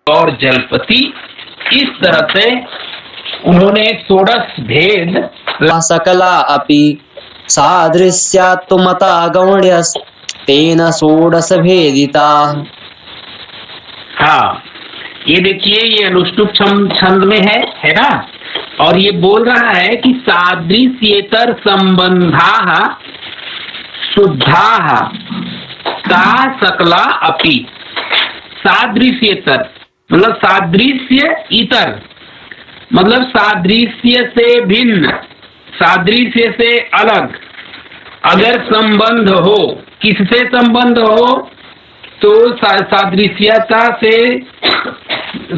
और जलपति, इस तरह से उन्होंने षोडश भेद सकला अपि सादृश्यात्तु मता गौण्यस्तेन षोडश भेदिता। हाँ, ये देखिए, ये अनुष्टुप छंद में है ना। और ये बोल रहा है कि सादृश्येतर संबंधा शुद्धा ता सकला अपि। सादृश्येतर मतलब सादृश्य इतर, मतलब सादृश्य से भिन्न, सादृश्य से अलग अगर संबंध हो, किससे संबंध हो, तो सादृश्यता से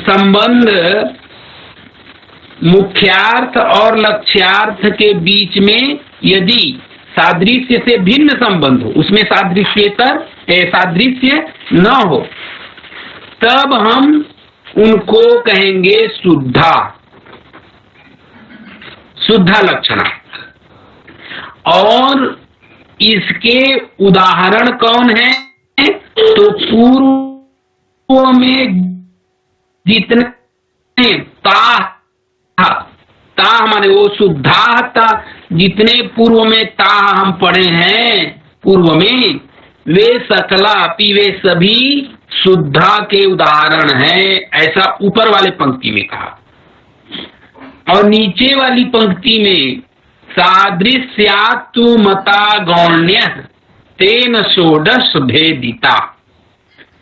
संबंध मुख्यार्थ और लक्ष्यार्थ के बीच में यदि सादृश्य से भिन्न संबंध हो, उसमें सादृश्येतर सादृश्य न हो, तब हम उनको कहेंगे शुद्धा, शुद्धा लक्षणा। और इसके उदाहरण कौन है, तो पूर्व में जितने ता माने वो शुद्धा, जितने पूर्व में ता हम पढ़े हैं पूर्व में, वे सकला अपि, वे सभी शुद्धा के उदाहरण हैं, ऐसा ऊपर वाले पंक्ति में कहा। और नीचे वाली पंक्ति में सादृश्यात्तु मता गौण्य तेन षोडश भेदिता,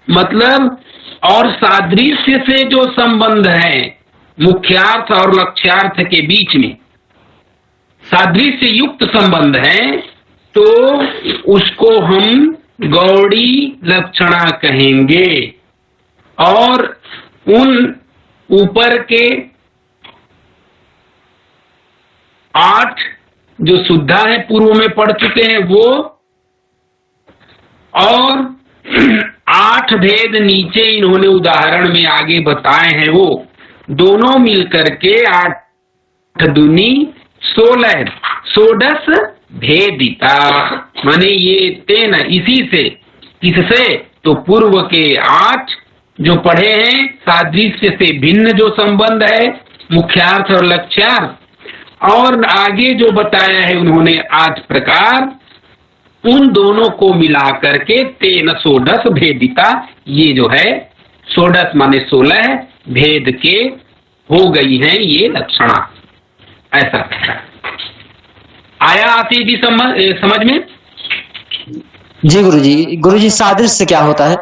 मतलब और सादृश्य से जो संबंध है मुख्यार्थ और लक्ष्यार्थ के बीच में, सादृश्य युक्त संबंध है, तो उसको हम गौड़ी लक्षणा कहेंगे। और उन ऊपर के 8 जो शुद्धा है पूर्व में पढ़ चुके हैं वो, और 8 भेद नीचे इन्होंने उदाहरण में आगे बताए हैं, वो दोनों मिलकर के 8 दूनी 16, षोडश भेदिता, माने ये तेन, इसी से, किससे, तो पूर्व के 8 जो पढ़े हैं, सादृश्य से भिन्न जो संबंध है मुख्यार्थ और लक्ष्यार्थ, और आगे जो बताया है उन्होंने 8 प्रकार, उन दोनों को मिला करके तेन षोडश भेदिता, ये जो है षोडश माने 16 भेद के हो गई हैं ये लक्षणा, ऐसा कहता है। आया आती जी समझ में? जी गुरुजी सादृश्य क्या होता है?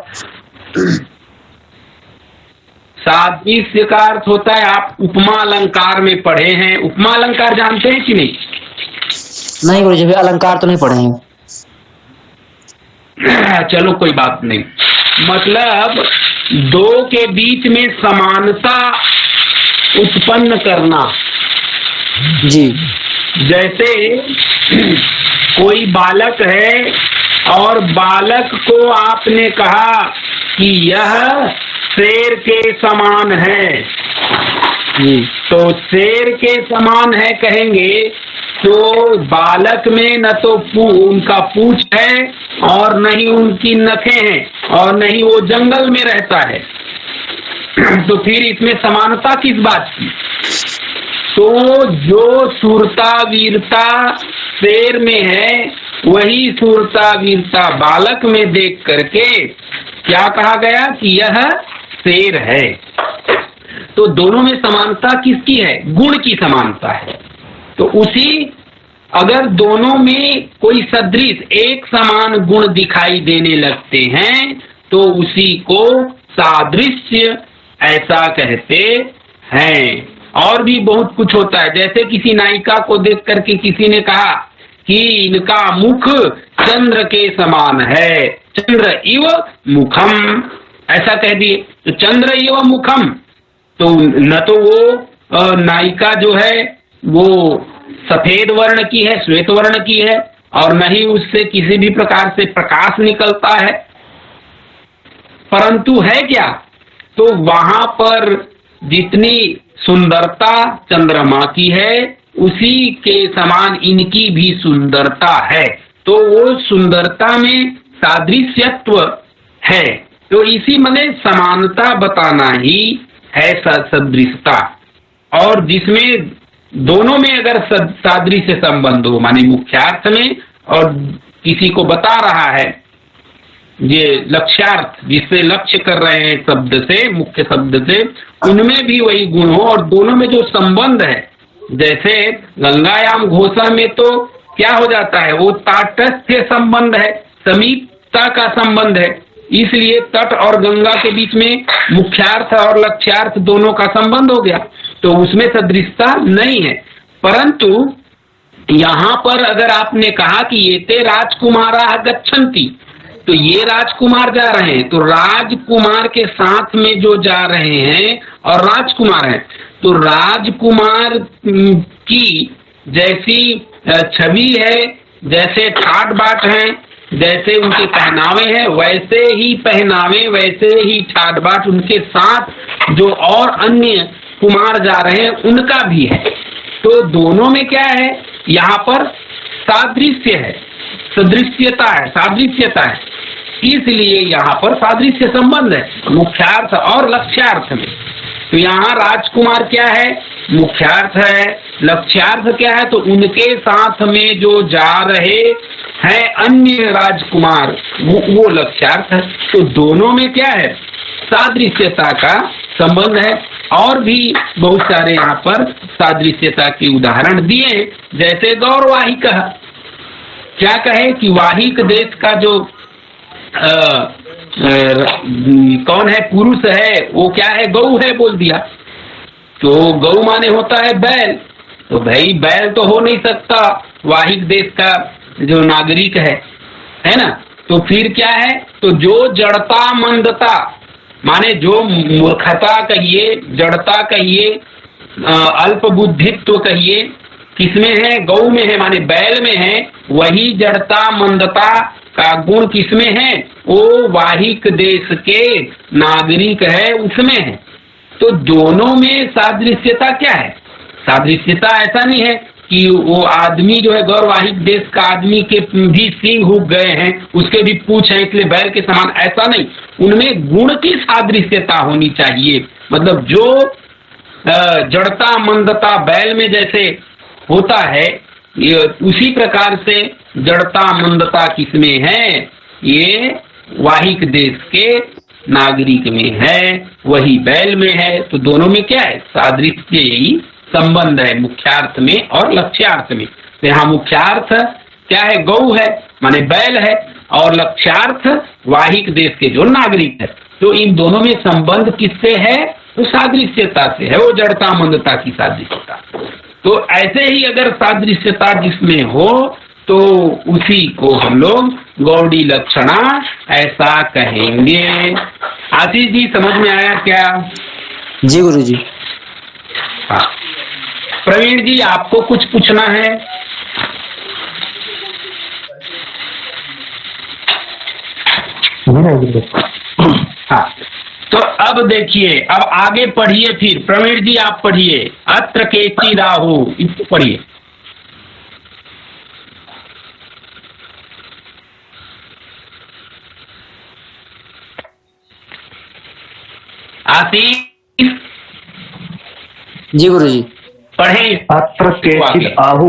सादृश्य का अर्थ होता है, आप उपमा अलंकार में पढ़े हैं, उपमा अलंकार जानते हैं कि नहीं? नहीं गुरुजी, अलंकार तो नहीं पढ़े हैं। चलो कोई बात नहीं, मतलब दो के बीच में समानता उत्पन्न करना। जी, जैसे कोई बालक है और बालक को आपने कहा कि यह शेर के समान है, तो शेर के समान है कहेंगे तो बालक में न तो उनका पूंछ है और न ही उनकी नखें हैं और न ही वो जंगल में रहता है, तो फिर इसमें समानता किस बात की? तो जो शूरता वीरता शेर में है वही शूरता वीरता बालक में देख करके क्या कहा गया कि यह शेर है। तो दोनों में समानता किसकी है? गुण की समानता है। तो उसी अगर दोनों में कोई सदृश एक समान गुण दिखाई देने लगते हैं तो उसी को सादृश्य ऐसा कहते हैं। और भी बहुत कुछ होता है, जैसे किसी नायिका को देख करके किसी ने कहा कि इनका मुख चंद्र के समान है, चंद्र इव मुखम, ऐसा कह दिए, तो चंद्र इव मुखम, तो न तो वो नायिका जो है वो सफेद वर्ण की है, श्वेत वर्ण की है, और न ही उससे किसी भी प्रकार से प्रकाश निकलता है, परंतु है क्या? तो वहां पर जितनी सुंदरता चंद्रमा की है उसी के समान इनकी भी सुंदरता है। तो वो सुंदरता में सादृश्यत्व है, तो इसी माने समानता बताना ही है सदृशता, और जिसमें दोनों में अगर सादृश्य संबंध हो, माने मुख्यार्थ में और किसी को बता रहा है ये लक्ष्यार्थ जिससे लक्ष्य कर रहे हैं शब्द से, मुख्य शब्द से, उनमें भी वही गुण हो और दोनों में जो संबंध है, जैसे गंगायाम घोषा में तो क्या हो जाता है, वो ताटस्थ्य संबंध है, समीपता का संबंध है, इसलिए तट और गंगा के बीच में मुख्यार्थ और लक्ष्यार्थ दोनों का संबंध हो गया, तो उसमें सदृशता नहीं है। परंतु यहाँ पर अगर आपने कहा कि ये ते राजकुमारा गच्छन्ति, तो ये राजकुमार जा रहे हैं, तो राजकुमार के साथ में जो जा रहे हैं और राजकुमार हैं, तो राजकुमार की जैसी छवि है, जैसे ठाट बाट है, जैसे उनके पहनावे हैं, वैसे ही पहनावे, वैसे ही ठाट बाट उनके साथ जो और अन्य कुमार जा रहे हैं उनका भी है। तो दोनों में क्या है, यहाँ पर सादृश्य है, सदृश्यता है, सादृश्यता है, इसलिए यहाँ पर सादृश्य संबंध है मुख्यार्थ और लक्ष्यार्थ में। तो यहाँ राजकुमार क्या है, मुख्यार्थ है, लक्ष्यार्थ क्या है, तो उनके साथ में जो जा रहे हैं अन्य राजकुमार वो लक्ष्यार्थ है। तो दोनों में क्या है, सादृश्यता का संबंध है। और भी बहुत सारे यहाँ पर सादृश्यता के उदाहरण दिए, जैसे गौरवाहिक, क्या कहे कि वाहिक देश का जो कौन है, पुरुष है, वो क्या है, गौ है बोल दिया, तो गौ माने होता है बैल, तो भाई बैल तो हो नहीं सकता वाहिक देश का जो नागरिक है ना। तो फिर क्या है, तो जो जड़ता मंदता, माने जो मूर्खता कहिए, जड़ता कहिए, अल्प बुद्धित्व कहिए, किसमें है, गौ में है, माने बैल में है, वही जड़ता मंदता का गुण किसमें है, वो वाहिक देश के नागरिक है, उसमें है। तो दोनों में सादृश्यता क्या है, सादृश्यता ऐसा नहीं है कि वो आदमी जो है गौरवाहिक देश का आदमी के भी सींग हुक गए हैं, उसके भी पूंछ है इसलिए बैल के समान, ऐसा नहीं, उनमें गुण की सादृश्यता होनी चाहिए। मतलब जो जड़ता मंदता बैल में जैसे होता है, ये उसी प्रकार से जड़ता मंदता किसमें है, ये वाहिक देश के नागरिक में है, वही बैल में है। तो दोनों में क्या है, सादृश्य ही संबंध है, मुख्यार्थ में और लक्ष्यार्थ में। तो यहाँ मुख्यार्थ क्या है, गौ है माने बैल है, और लक्ष्यार्थ वाहिक देश के जो नागरिक है। तो इन दोनों में संबंध किससे है, तो सादृश्यता से है, वो जड़ता मंदता की सादृश्यता। तो ऐसे ही अगर सादृश्यता जिसमें हो तो उसी को हम लोग गौड़ी लक्षणा ऐसा कहेंगे। आशीष जी समझ में आया क्या? जी गुरु जी। हाँ, प्रवीण जी आपको कुछ पूछना है? हाँ, तो अब देखिए, अब आगे पढ़िए, फिर प्रवीण जी आप पढ़िए, अत्र केची राहु, इसको पढ़िए। आशीष जी गुरु जी। पढ़े। अत्र केचित् आहु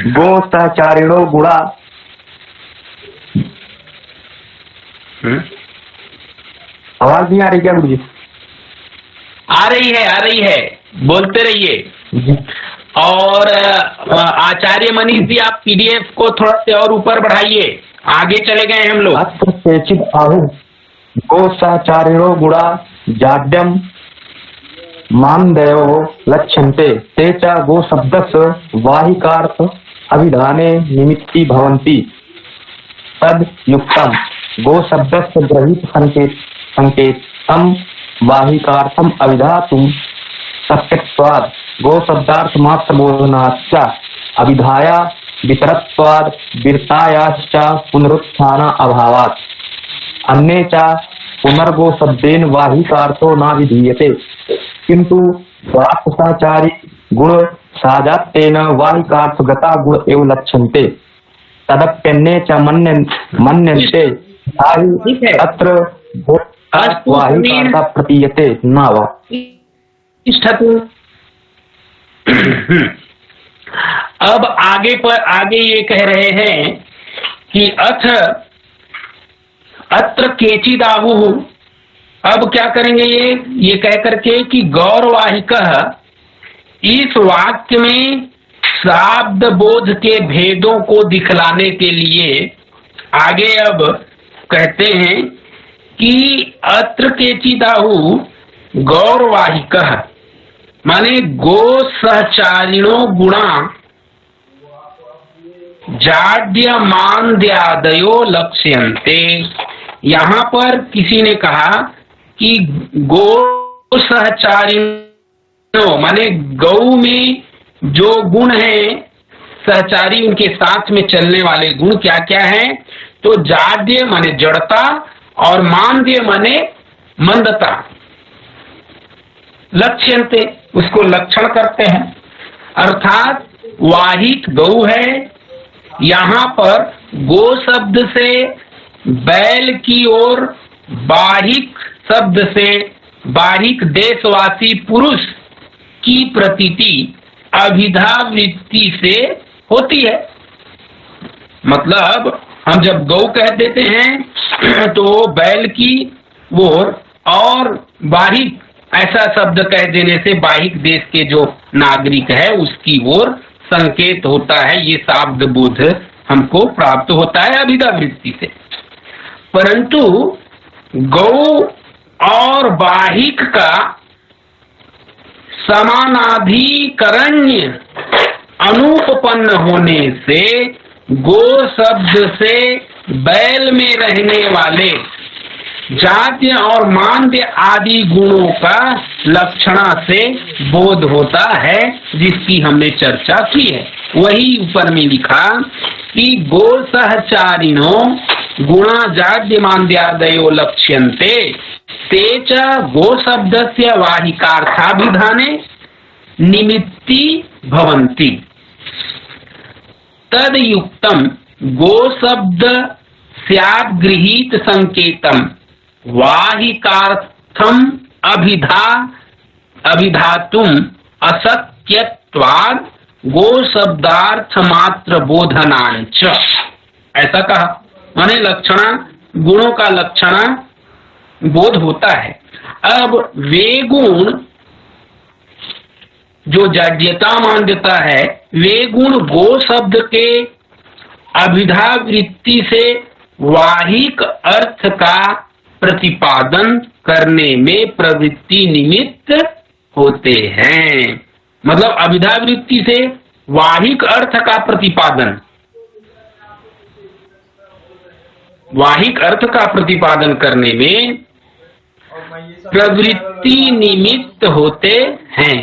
गो सहचारिणो गुणा। आवाज नहीं आ रही क्या गुरु जी? आ रही है, बोलते रहिए। और आचार्य मनीष जी आप पीडीएफ को थोड़ा से और ऊपर बढ़ाइए, आगे चले गए हम लोग। अत्र केचित् आहु गो सहचारिणो गुणा जाड्यम मानदयो लक्ष्यन्ते ते च गो शब्दस्य वाहिकार्थ अभिधाने निमित्ती भवन्ति। तद युक्तम गो शब्दस्य गृहीत संकेतम वाहिकार्थम अभिधातुम शक्यत्वात् गो शब्दार्थ मात्र बोधनाच्च अभिधाया वितरत्वात् विरतायाश्च पुनरुत्थान अभावात् अन्ये च पुनर्गो शब्देन वाहिकार्थो न विधीयते किंतु स्वार्थसाचारी गुण साजात्येन वाहिकार्थगता गुण एव लक्ष्यन्ते तदप्यन्ये च मन्यन्ते अत्र गो वाहिकार्था प्रतीयते न वा। अब आगे ये कह रहे हैं कि अत्र केचिदाहु। अब क्या करेंगे ये कह करके कि गौरवाहिक, इस वाक्य में शाब्द बोध के भेदों को दिखलाने के लिए आगे अब कहते हैं कि अत्र केचिदाहु गौरवाहिक, माने गो सहचारिणो गुणा जाड्यमान्द्यादयो लक्ष्यन्ते। यहाँ पर किसी ने कहा कि गो सहचारिणो माने गौ में जो गुण है, सहचारी उनके साथ में चलने वाले गुण क्या क्या हैं, तो जाड्य माने जड़ता और मान्द्य माने मंदता, लक्ष्यन्ते उसको लक्षण करते हैं। अर्थात वाहिक गौ है, यहाँ पर गो शब्द से बैल की ओर, बाहिक शब्द से बाहिक देशवासी पुरुष की प्रतीति अभिधा वृत्ति से होती है। मतलब हम जब गौ कह देते हैं तो बैल की ओर और बाहिक ऐसा शब्द कह देने से बाहिक देश के जो नागरिक है उसकी ओर संकेत होता है, ये शाब्द बोध हमको प्राप्त होता है अभिधा वृत्ति से। परंतु गौ और बाहिक का समानाधिकरण्य अनुपपन्न होने से गो शब्द से बैल में रहने वाले जात्य और मान्द्य आदि गुणों का लक्षणा से बोध होता है, जिसकी हमने चर्चा की है। वही ऊपर में लिखा कि गो सहचारिणो गुणा जाड्य मान्द्यादयो लक्ष्यन्ते तेच गो शब्दस्य वाहिकार्थाभिधाने निमित्ति भवन्ति। तद युक्तम गो शब्द स्यात् गृहीत संकेतम वाहिकार्थम अभिधातुम अशक्यत्वात् गो शब्दार्थ मात्र बोधनांच। ऐसा कहा, माने लक्षणा गुणों का लक्षणा बोध होता है। अब वे गुण जो जाड्यता मान्यता है, वे गुण गो शब्द के अभिधा वृत्ति से वाहिक अर्थ का प्रतिपादन करने में प्रवृत्ति निमित्त होते हैं। मतलब अभिधा वृत्ति से वाहिक अर्थ का प्रतिपादन, वाहिक अर्थ का प्रतिपादन करने में प्रवृत्ति निमित्त होते हैं,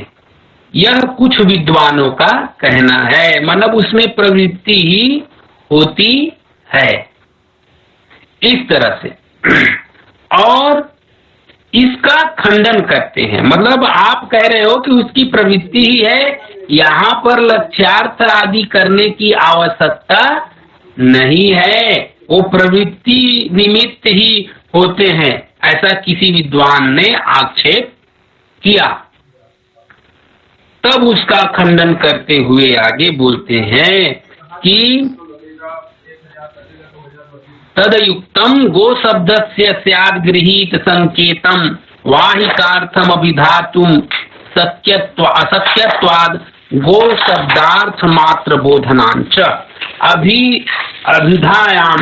यह कुछ विद्वानों का कहना है। मतलब उसमें प्रवृत्ति ही होती है इस तरह से। और इसका खंडन करते हैं, मतलब आप कह रहे हो कि उसकी प्रवृत्ति ही है, यहाँ पर लक्ष्यार्थ आदि करने की आवश्यकता नहीं है, वो प्रवृत्ति निमित्त ही होते हैं, ऐसा किसी विद्वान ने आक्षेप किया। तब उसका खंडन करते हुए आगे बोलते हैं कि तदयुक्तम गो शब्दस्य स्यात् गृहीत संकेतम वाहिकार्थम अभिधातुम शक्यत्व असक्यत्वाद गो शब्दार्थ मात्र बोधनांच। अभिधायाम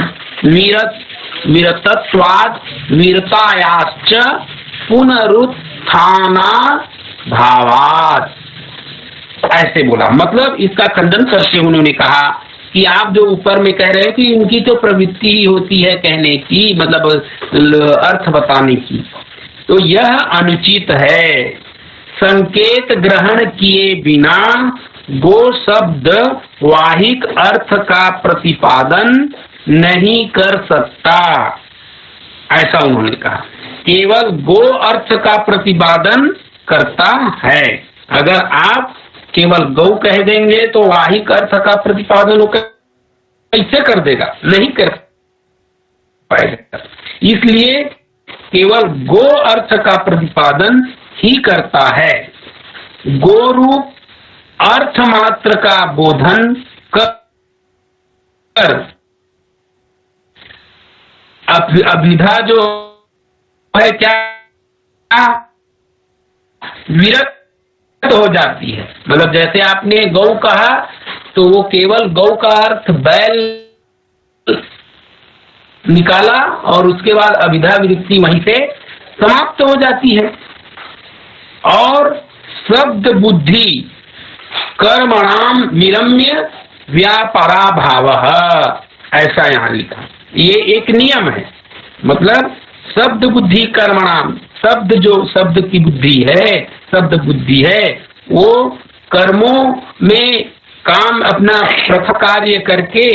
विरतत्वाद विरतायाश्च पुनरुत्थाना भावात्। ऐसे बोला, मतलब इसका खंडन करते उन्होंने कहा कि आप जो ऊपर में कह रहे हैं कि इनकी तो प्रवृत्ति ही होती है कहने की, मतलब अर्थ बताने की, तो यह अनुचित है। संकेत ग्रहण किए बिना गो शब्द वाहिक अर्थ का प्रतिपादन नहीं कर सकता, ऐसा उन्होंने कहा। केवल गो अर्थ का प्रतिपादन करता है। अगर आप केवल गौ कह देंगे तो वाहिक अर्थ का प्रतिपादन कैसे कर देगा? नहीं कर पाएगा। इसलिए केवल गो अर्थ का प्रतिपादन ही करता है। गो रूप अर्थ मात्र का बोधन कर अभिधा जो है क्या विरक्त हो जाती है। मतलब जैसे आपने गौ कहा तो वो केवल गौ का अर्थ बैल निकाला और उसके बाद अभिधा विरक्ति वहीं से समाप्त हो जाती है। और शब्द बुद्धि कर्मणाम विरम्य व्यापारा भाव, ऐसा यहाँ लिखा। ये एक नियम है। मतलब शब्द बुद्धि कर्मणाम, शब्द जो शब्द की बुद्धि है, शब्द बुद्धि है, वो कर्मों में काम अपना प्रथ कार्य करके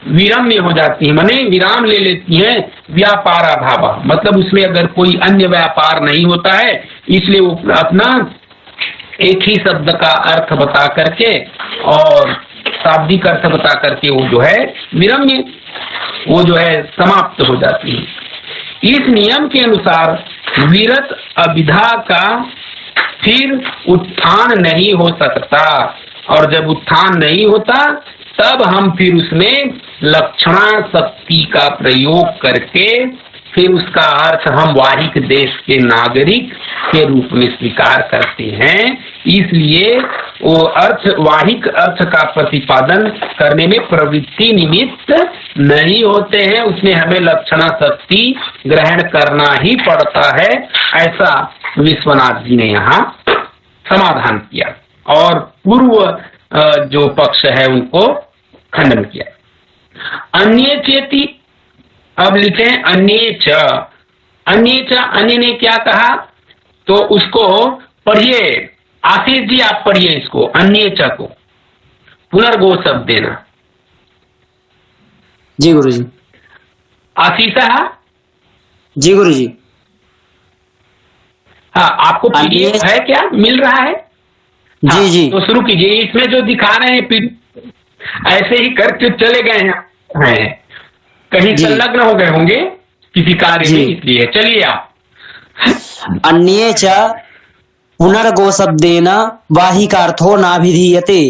विरम्य हो जाती है, माने विराम ले लेती हैं। व्यापारा भाव मतलब उसमें अगर कोई अन्य व्यापार नहीं होता है, इसलिए वो अपना एक ही शब्द का अर्थ बता करके और शाब्दिक अर्थ बता करके वो जो है विरम्य, वो जो है समाप्त हो जाती है। इस नियम के अनुसार विरत अभिधा का फिर उत्थान नहीं हो सकता, और जब उत्थान नहीं होता तब हम फिर उसमें लक्षणा शक्ति का प्रयोग करके फिर उसका अर्थ हम वाहिक देश के नागरिक के रूप में स्वीकार करते हैं। इसलिए वो अर्थ वाहिक अर्थ का प्रतिपादन करने में प्रवृत्ति निमित्त नहीं होते हैं, उसमें हमें लक्षणा शक्ति ग्रहण करना ही पड़ता है। ऐसा विश्वनाथ जी ने यहाँ समाधान किया और पूर्व जो पक्ष है उनको खंडन किया। अन्य चेती, अब लिखे अन्य च। अन्य ने क्या कहा तो उसको पढ़िए, आशीष जी आप पढ़िए इसको, अन्य च को पुनर्गो शब्द देना। जी गुरुजी। आशीषा जी गुरुजी। हाँ, आपको पीडीएफ है क्या, मिल रहा है? हाँ, जी जी। तो शुरू कीजिए। इसमें जो दिखा रहे हैं ऐसे ही करके चले गए हैं, कहीं संलग्न हो गए होंगे किसी कार्य में, इसलिए चलिए आप। अन्ये च पुनर्गो शब्देन वाहिकार्थो नाभिधीयते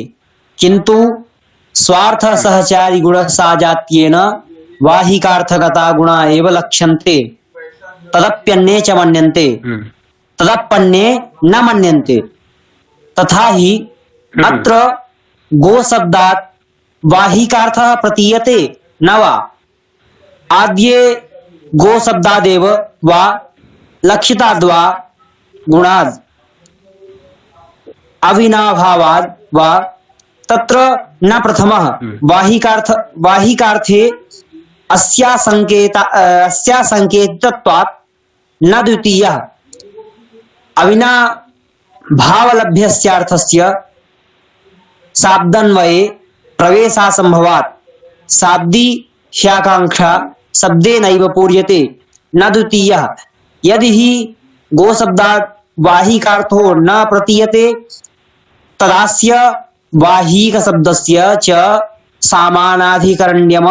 किंतु स्वार्थ सहचारी गुण साजात्येन वाहिकार्थगता गुणा एव लक्ष्यन्ते तदप्यन्ये च मन्यन्ते तदप्यन्ये न मन्यन्ते। तथा ही अत्र गो शब्दात् वाहिकार्थः प्रतीयते न वा आद्ये गो शब्दादेव वा लक्षिताद्वा गुणाद् अविनाभावाद् वा तत्र न प्रथमः वाहिकार्थे अस्या संकेतत्वात् न द्वितीयः अविना भावलभ्यस्यार्थस्य शाब्दन्वये प्रवेशासंभवात् शाब्दी ह्याकांक्षा शब्देनैव पूर्यते न द्वितीयः। यदि हि गो शब्दात् वाहिकार्थो न प्रतीयते तदास्य वाहिक शब्दस्य च सामानाधिकरण्यम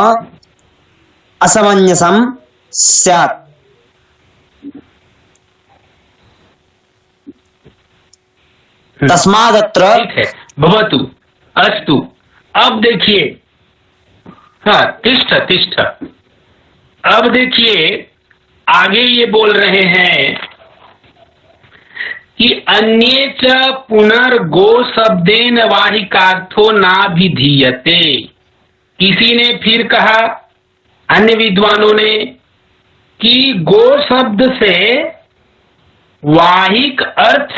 असमंजसं स्यात्। तस्मादत्र ठीक है, भवतु अस्तु। अब देखिए, हाँ तिष्ठ। अब देखिए आगे ये बोल रहे हैं कि अन्ये च पुनर्गो शब्देन वाहिकार्थो नाभिधीयते। किसी ने फिर कहा, अन्य विद्वानों ने, कि गो शब्द से वाहिक अर्थ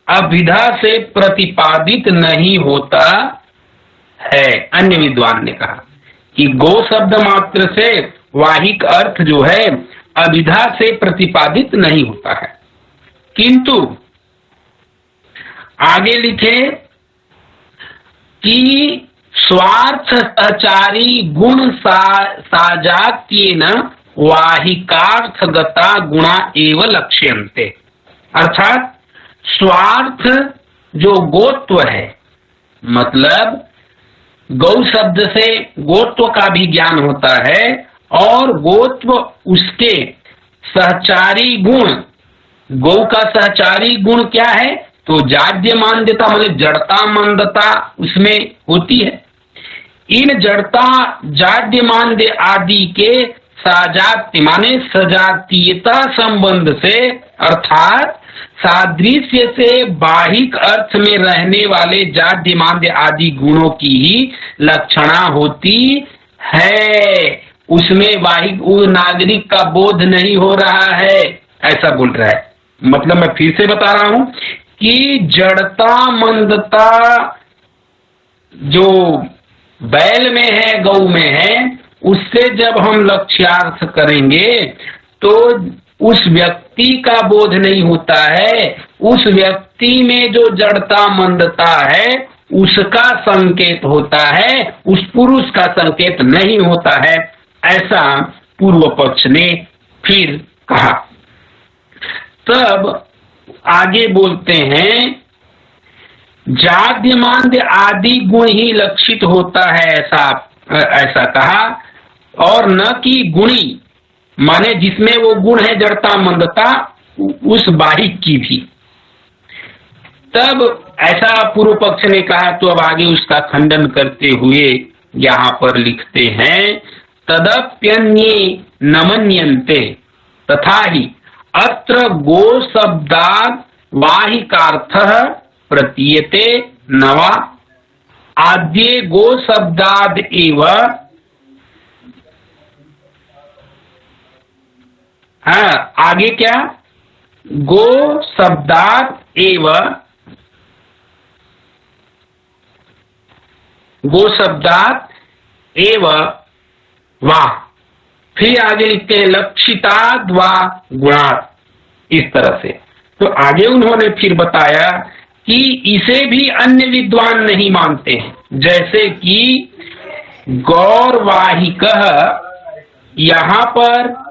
अभिधा से प्रतिपादित नहीं होता है। अन्य विद्वान ने कहा कि गो शब्द मात्र से वाहिक अर्थ जो है अभिधा से प्रतिपादित नहीं होता है, किंतु आगे लिखे कि स्वार्थ सहचारी गुण साजात्येन वाहिकार्थगता गुणा एव लक्ष्यन्ते। अर्थात स्वार्थ जो गोत्व है, मतलब गौ शब्द से गोत्व का भी ज्ञान होता है और गोत्व उसके सहचारी गुण, गौ का सहचारी गुण क्या है? तो जाड्य मान्यता मतलब जड़ता मंदता उसमें होती है। इन जड़ता जाड्य मान्य आदि के साजात्य माने सजातीयता संबंध से अर्थात सादृश्य से बाहिक अर्थ में रहने वाले जाड्य मान्य आदि गुणों की ही लक्षणा होती है। उसमें बाहिक नागरिक का बोध नहीं हो रहा है, ऐसा बोल रहा है। मतलब मैं फिर से बता रहा हूं कि जड़ता मंदता जो बैल में है, गौ में है, उससे जब हम लक्ष्यार्थ करेंगे तो उस व्यक्ति का बोध नहीं होता है, उस व्यक्ति में जो जड़ता मंदता है उसका संकेत होता है, उस पुरुष का संकेत नहीं होता है, ऐसा पूर्व पक्ष ने फिर कहा। तब आगे बोलते हैं जाड्यमान्य आदि गुण ही लक्षित होता है, ऐसा कहा, और न कि गुणी माने जिसमें वो गुण है जड़ता मंदता उस बाहिक की भी। तब ऐसा पूर्व पक्ष ने कहा। तो अब आगे उसका खंडन करते हुए यहाँ पर लिखते हैं तदप्यन्ये न मन्यन्ते तथा ही अत्र गो शब्दात् वाहिकार्थः प्रतीयते नवा आद्ये गो शब्दाद् एव। हाँ, आगे क्या? गो शब्दात् एव, गो शब्दात् एव वा। फिर आगे लिखते हैं लक्षिताद् वा गुणात्, इस तरह से। तो आगे उन्होंने फिर बताया कि इसे भी अन्य विद्वान नहीं मानते, जैसे कि गौरवाहिकः, यहाँ पर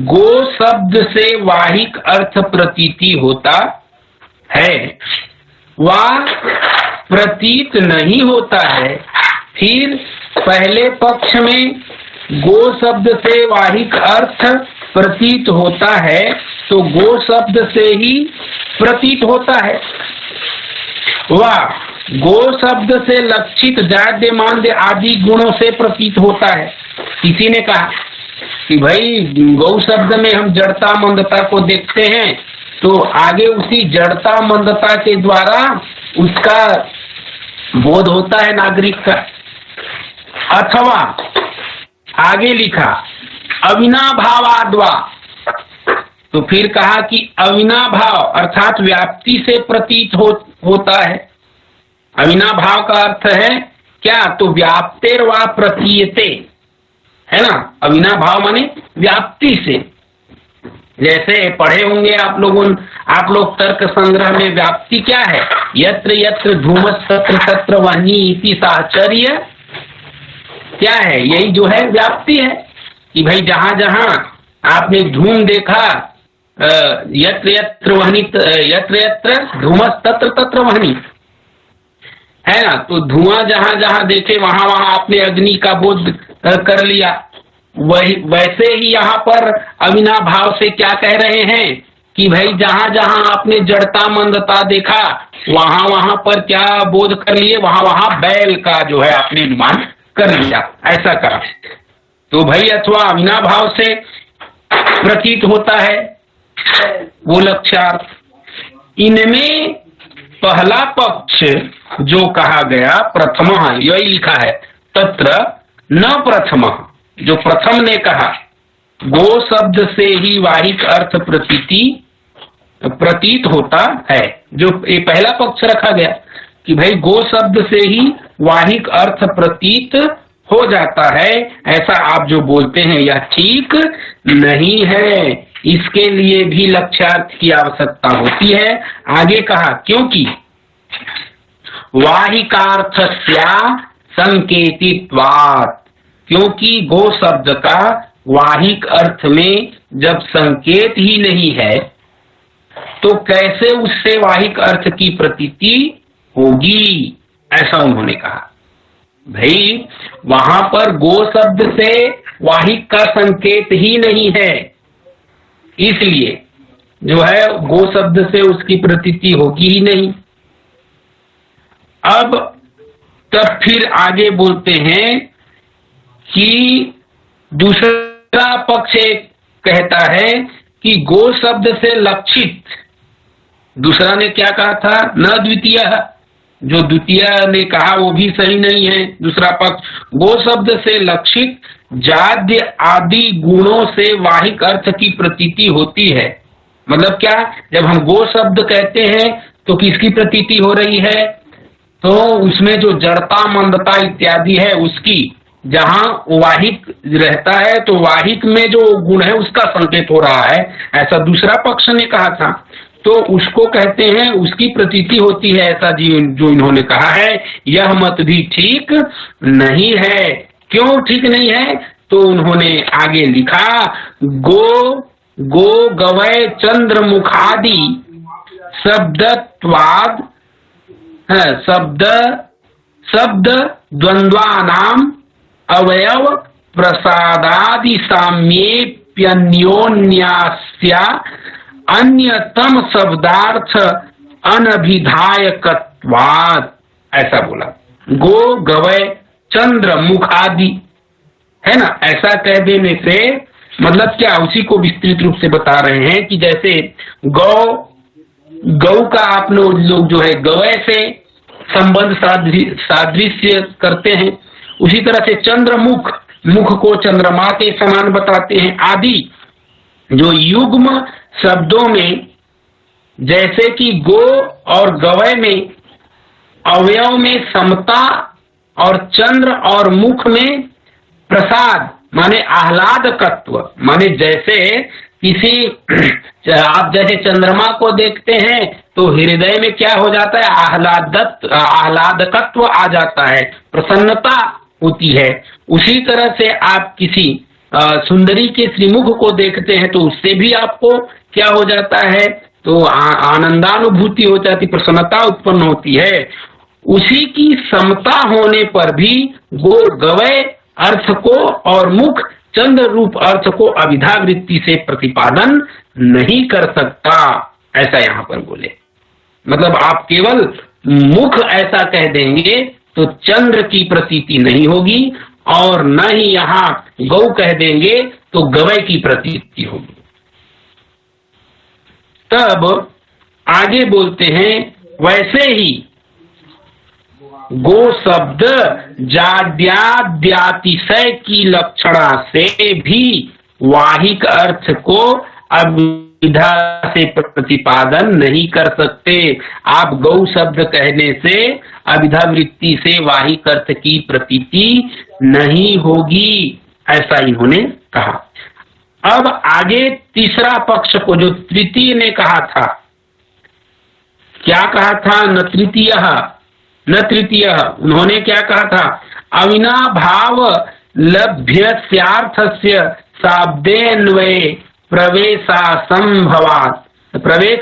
गो शब्द से वाहिक अर्थ प्रतीति होता है, वह प्रतीत नहीं होता है। फिर पहले पक्ष में गो शब्द से वाहिक अर्थ प्रतीत होता है, तो गो शब्द से ही प्रतीत होता है। वह गो शब्द से लक्षित जाड्य मान्य आदि गुणों से प्रतीत होता है। किसी ने कहा कि भाई गौ शब्द में हम जड़ता मंदता को देखते हैं, तो आगे उसी जड़ता मंदता के द्वारा उसका बोध होता है नागरिक का। अथवा आगे लिखा अविनाभावाद्वा, तो फिर कहा कि अविनाभाव अर्थात व्याप्ति से प्रतीत होता है। अविनाभाव का अर्थ है क्या? तो व्याप्तेर वा प्रतीयते, है ना। अविनाभाव माने व्याप्ति से। जैसे पढ़े होंगे आप लोग तर्क संग्रह में व्याप्ति क्या है? यत्र यत्र धूमस् तत्र तत्र वह्नि इति साहचर्य, क्या है? यही जो है व्याप्ति है कि भाई जहां जहां आपने धूम देखा, यत्र यत्र वह्नि, यत्र यत्र धूमस् तत्र तत्र वह्नि, है ना। तो धुआं जहां जहां देखे वहां वहां आपने अग्नि का बोध कर लिया। वही वैसे ही यहाँ पर अविनाभाव से क्या कह रहे हैं कि भाई जहां जहां आपने जड़ता मंदता देखा वहां वहां पर क्या बोध कर लिए? वहां वहां बैल का जो है आपने अनुमान कर लिया, ऐसा कहा। तो भाई अथवा अविनाभाव से प्रतीत होता है वो लक्ष्यार्थ। इनमें पहला पक्ष जो कहा गया प्रथम, यही लिखा है तत्र न प्रथम, जो प्रथम ने कहा गो शब्द से ही वाहिक अर्थ प्रतीत होता है, जो ये पहला पक्ष रखा गया कि भाई गो शब्द से ही वाहिक अर्थ प्रतीत हो जाता है, ऐसा आप जो बोलते हैं यह ठीक नहीं है। इसके लिए भी लक्ष्यार्थ की आवश्यकता होती है। आगे कहा क्योंकि वाहिकार्थस्या संकेतित्वात्, क्योंकि गो शब्द का वाहिक अर्थ में जब संकेत ही नहीं है तो कैसे उससे वाहिक अर्थ की प्रतीति होगी, ऐसा उन्होंने कहा। भाई वहां पर गो शब्द से वाहिक का संकेत ही नहीं है, इसलिए जो है गो शब्द से उसकी प्रतीति होगी ही नहीं। अब तब फिर आगे बोलते हैं कि दूसरा पक्ष कहता है कि गो शब्द से लक्षित, दूसरा ने क्या कहा था, न द्वितीय, जो द्वितीय ने कहा वो भी सही नहीं है। दूसरा पक्ष, गो शब्द से लक्षित जाद्य आदि गुणों से वाहिक अर्थ की प्रतीति होती है। मतलब क्या, जब हम गो शब्द कहते हैं तो किसकी प्रतीति हो रही है, तो उसमें जो जड़ता मंदता इत्यादि है उसकी, जहां वाहिक रहता है तो वाहिक में जो गुण है उसका संकेत हो रहा है, ऐसा दूसरा पक्ष ने कहा था। तो उसको कहते हैं उसकी प्रतीति होती है, ऐसा जो इन्होंने कहा है। यह मत भी ठीक नहीं है। क्यों ठीक नहीं है, तो उन्होंने आगे लिखा, गो गवय चंद्र मुखादि शब्दत्वाद शब्द द्वंद्वानाम अवयव प्रसादादि साम्येप्यन्योन्यास्या अन्यतम शब्दार्थ अनभिधायकत्वात्, ऐसा बोला। गो गवय चंद्र मुख आदि है ना, ऐसा कह देने से मतलब क्या, उसी को विस्तृत रूप से बता रहे हैं कि जैसे गौ का आप लोग जो है गवय से संबंध सादृश्य करते हैं, उसी तरह से चंद्रमुख, मुख को चंद्रमा के समान बताते हैं आदि। जो युग्म शब्दों में जैसे कि गो और गवय में अवयव में समता और चंद्र और मुख में प्रसाद माने आह्लादकत्व, माने जैसे किसी आप जैसे चंद्रमा को देखते हैं तो हृदय में क्या हो जाता है, आह्लादकत्व आ जाता है, प्रसन्नता होती है। उसी तरह से आप किसी सुंदरी के श्रीमुख को देखते हैं तो उससे भी आपको क्या हो जाता है, तो आनंदानुभूति हो जाती, प्रसन्नता उत्पन्न होती है। उसी की समता होने पर भी गो गवय अर्थ को और मुख चंद्र रूप अर्थ को अभिधा वृत्ति से प्रतिपादन नहीं कर सकता, ऐसा यहाँ पर बोले। मतलब आप केवल मुख ऐसा कह देंगे तो चंद्र की प्रतीति नहीं होगी, और न ही यहाँ गौ कह देंगे तो गवय की प्रतीति होगी। तब आगे बोलते हैं, वैसे ही गो शब्द जाड्याद्यातिशय की लक्षणा से भी वाहिक अर्थ को अभिधा से प्रतिपादन नहीं कर सकते। आप गौ शब्द कहने से अभिधा वृत्ति से वाहिक अर्थ की प्रतीति नहीं होगी, ऐसा इन्होंने कहा। अब आगे तीसरा पक्ष को, जो तृतीय ने कहा था, क्या कहा था, न तृतीय, उन्होंने क्या कहा था, अविनाभाव लभ्यस्यार्थस्य शाब्देन्वये प्रवेश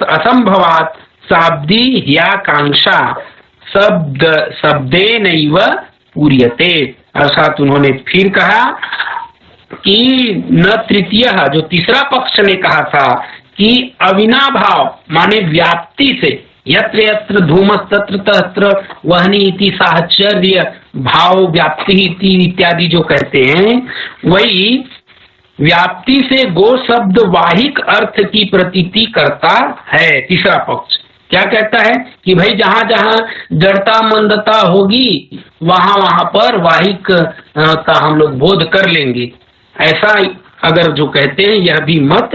असंभवात् शाब्दी ह्याकांक्षा शब्देनैव पूर्यते। अर्थात उन्होंने फिर कहा कि न तृतीय, जो तीसरा पक्ष ने कहा था कि अविनाभाव माने व्याप्ति से, यत्र यत्र धूमस् तत्र तत्र वहनी इति साहचर्य भाव व्याप्ति इत्यादि जो कहते हैं, वही व्याप्ति से गो शब्द वाहिक अर्थ की प्रतीति करता है। तीसरा पक्ष क्या कहता है कि भाई जहां जहां जड़ता मंदता होगी वहां वहां पर वाहिक का हम लोग बोध कर लेंगे, ऐसा अगर जो कहते हैं यह भी मत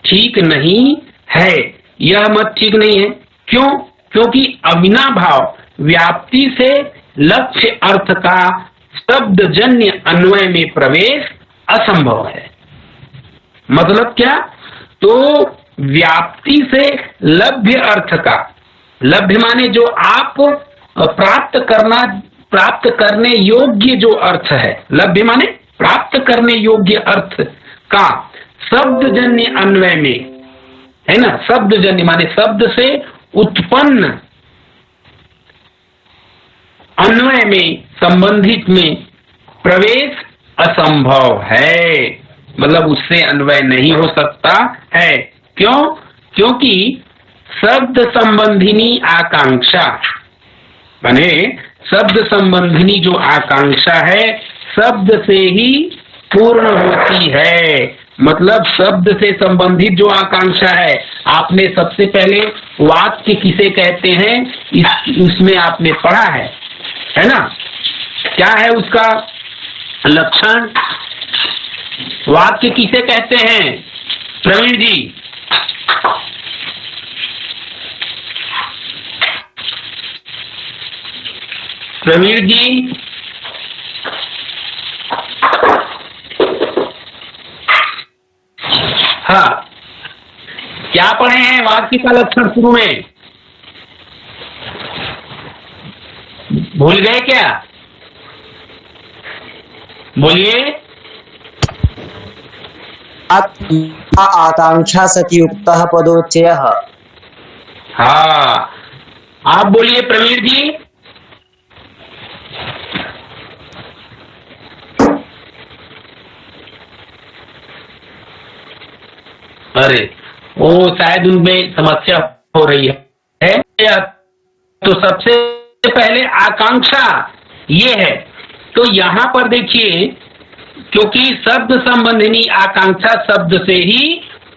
ठीक नहीं है। यह मत ठीक नहीं है। क्यों? क्योंकि अविनाभाव व्याप्ति से लक्ष्य अर्थ का शब्दजन्य अन्वय में प्रवेश असंभव है। मतलब क्या? तो व्याप्ति से लभ्य अर्थ का, लभ्य माने जो आप प्राप्त करने योग्य जो अर्थ है, लभ्य माने प्राप्त करने योग्य अर्थ का शब्दजन्य अन्वय में, है ना, शब्दजन्य माने शब्द से उत्पन्न अन्वय में, संबंधित में प्रवेश असंभव है। मतलब उससे अन्वय नहीं हो सकता है। क्यों? क्योंकि शब्द संबंधिनी आकांक्षा माने शब्द संबंधिनी जो आकांक्षा है शब्द से ही पूर्ण होती है। मतलब शब्द से संबंधित जो आकांक्षा है, आपने सबसे पहले वाक्य किसे कहते हैं उसमें आपने पढ़ा है ना? क्या है उसका लक्षण? वाक्य किसे कहते हैं प्रवीण जी? प्रवीण जी, हाँ, क्या पढ़े हैं वाक्य का लक्षण शुरू में? भूल गए क्या? बोलिए। आकांक्षा सति युक्तः पदोच्चयः। हाँ, आप बोलिए प्रवीण जी। अरे वो शायद उनमें समस्या हो रही है। तो सबसे पहले आकांक्षा ये है। तो यहाँ पर देखिए, क्योंकि शब्द संबंधिनी आकांक्षा शब्द से ही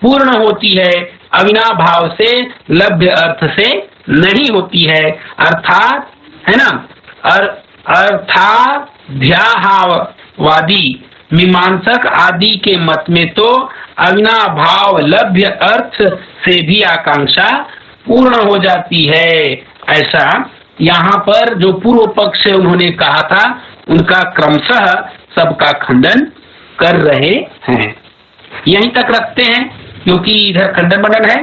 पूर्ण होती है, अविनाभाव से लभ्य अर्थ से नहीं होती है। अर्थात है ना, अर्थाध्याहावादी मीमांसक आदि के मत में तो अविनाभाव लभ्य अर्थ से भी आकांक्षा पूर्ण हो जाती है। ऐसा यहाँ पर जो पूर्व पक्ष से उन्होंने कहा था उनका क्रमशः सबका खंडन कर रहे हैं। यहीं तक रखते हैं क्योंकि इधर खंडन मंडन है।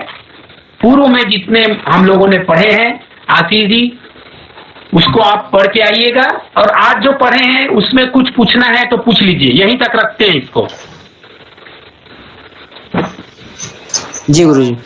पूर्व में जितने हम लोगों ने पढ़े हैं आशीष जी, उसको आप पढ़ के आइएगा, और आज जो पढ़े हैं उसमें कुछ पूछना है तो पूछ लीजिए। यहीं तक रखते हैं इसको। जी गुरुजी।